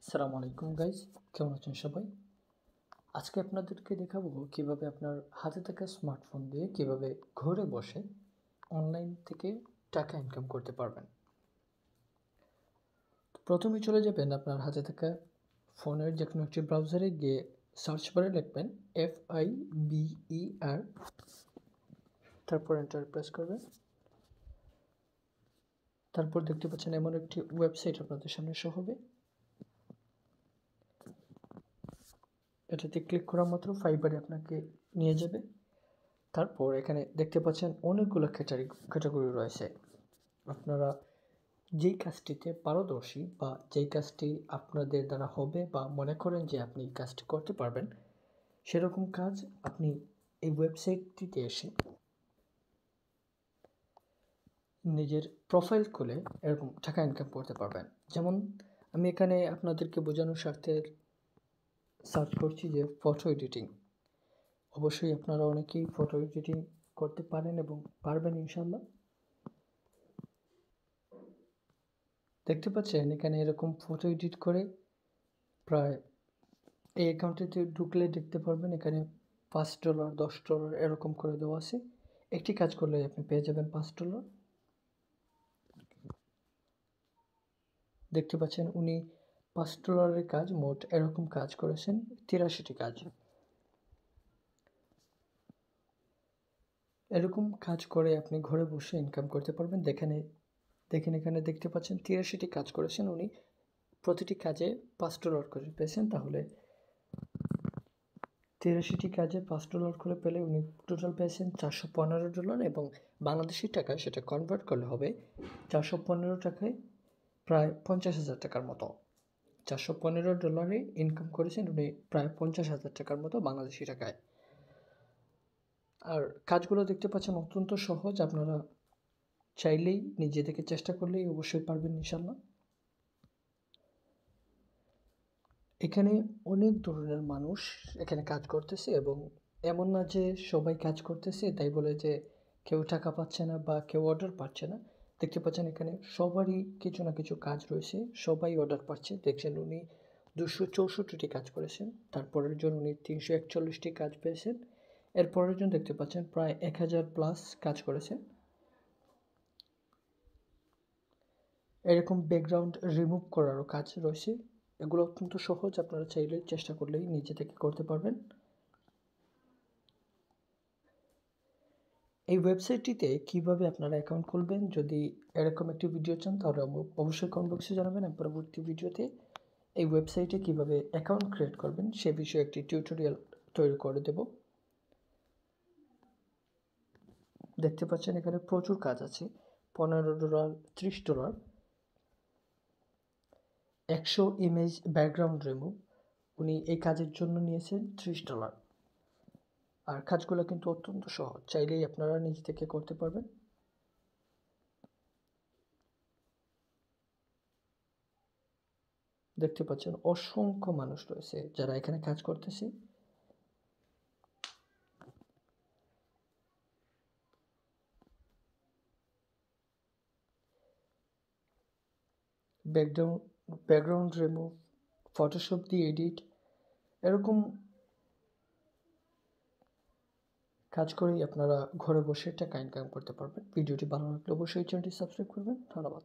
আসসালামু আলাইকুম গাইজ, কেমন আছেন সবাই? আজকে আপনাদেরকে দেখাবো কিভাবে আপনার হাতে থাকা স্মার্টফোন দিয়ে কিভাবে ঘরে বসে অনলাইন থেকে টাকা ইনকাম করতে পারবেন। প্রথমে চলে যাবেন আপনার হাতে থাকা ফোনের যে কোনো একটি ব্রাউজারে গিয়ে সার্চ বারে লিখবেন FIBER, তারপর এন্টার প্রেস করবেন। তারপর দেখতে পাচ্ছেন এমন একটি ওয়েবসাইট আপনাদের সামনে শো হবে। এটাতে ক্লিক করা মাত্র ফাইবারে আপনাকে নিয়ে যাবে। তারপর এখানে দেখতে পাচ্ছেন অনেকগুলো ক্যাটাগরি রয়েছে। আপনারা যেই কাজটিতে পারদর্শী বা যেই কাজটি আপনাদের দ্বারা হবে বা মনে করেন যে আপনি এই কাজটি করতে পারবেন, সেরকম কাজ আপনি এই ওয়েবসাইটটিতে এসে নিজের প্রোফাইল খুলে এরকম টাকা ইনকাম করতে পারবেন। যেমন আমি এখানে আপনাদেরকে বোঝানোর স্বার্থে সার্চ করছি যে ফটো এডিটিং। অবশ্যই আপনারা অনেকেই ফটো এডিটিং করতে পারেন এবং পারবেন ইনশাল্লাহ। দেখতে পাচ্ছেন এখানে এরকম ফটো এডিট করে প্রায় এই অ্যাকাউন্টটিতে ঢুকলে দেখতে পারবেন এখানে $5, $10 এরকম করে দেওয়া আছে। একটি কাজ করলে আপনি পেয়ে যাবেন $5। দেখতে পাচ্ছেন উনি $5 কাজ, মোট এরকম কাজ করেছেন 83টি কাজ। এরকম কাজ করে আপনি ঘরে বসে ইনকাম করতে পারবেন। দেখেন এখানে দেখতে পাচ্ছেন 83টি কাজ করেছেন উনি, প্রতিটি কাজে $5 করে পেয়েছেন। তাহলে 83টি কাজে $5 করে পেলে উনি টোটাল পেয়েছেন $415 এবং বাংলাদেশি টাকায় সেটা কনভার্ট করলে হবে 415 টাকায় প্রায় 50,000 টাকার মতো। $415 ইনকাম করেছেন উনি প্রায় 50,000 টাকার মতো বাংলাদেশি টাকায়। আর কাজগুলো দেখতে পাচ্ছেন অত্যন্ত সহজ, আপনারা চাইলেই নিজে থেকে চেষ্টা করলেই অবশ্যই পারবেন ইনশাল্লাহ। এখানে অনেক ধরনের মানুষ এখানে কাজ করতেছে এবং এমন না যে সবাই কাজ করতেছে তাই বলে যে কেউ টাকা পাচ্ছে না বা কেউ অর্ডার পাচ্ছে না। দেখতে পাচ্ছেন এখানে সবারই কিছু না কিছু কাজ রয়েছে, সবাই অর্ডার পাচ্ছে। দেখছেন উনি 264টি কাজ করেছেন, তারপরের জন উনি 341টি কাজ পেয়েছেন, এরপরের জন দেখতে পাচ্ছেন প্রায় 1000+ কাজ করেছেন। এরকম ব্যাকগ্রাউন্ড রিমুভ করারও কাজ রয়েছে। এগুলো অত্যন্ত সহজ, আপনারা চাইলে চেষ্টা করলেই নিজে থেকে করতে পারবেন। এই ওয়েবসাইটটিতে কিভাবে আপনারা অ্যাকাউন্ট খুলবেন, যদি এরকম একটি ভিডিও চান তাহলে অবশ্যই কমেন্ট বক্সে জানাবেন। আমি পরবর্তী ভিডিওতে এই ওয়েবসাইটে কিভাবে অ্যাকাউন্ট ক্রিয়েট করবেন সে বিষয়ে একটি টিউটোরিয়াল তৈরি করে দেব। দেখতে পাচ্ছেন এখানে প্রচুর কাজ আছে। $15, $30, 100 ইমেজ ব্যাকগ্রাউন্ড রিমুভ, উনি এই কাজের জন্য নিয়েছেন $30। আর কাজগুলো কিন্তু অত্যন্ত সহজ, চাইলেই আপনারা নিজে থেকে করতে পারবেন। দেখতে পাচ্ছেন অসংখ্য মানুষ রয়েছে যারা এখানে কাজ করতেছে। ব্যাকগ্রাউন্ড রিমুভ, ফটোশপ দিয়ে এডিট, এরকম কাজ করেই আপনারা ঘরে বসে টাকা ইনকাম করতে পারবেন। ভিডিওটি ভালো লাগলে অবশ্যই চ্যানেলটি সাবস্ক্রাইব করবেন। ধন্যবাদ।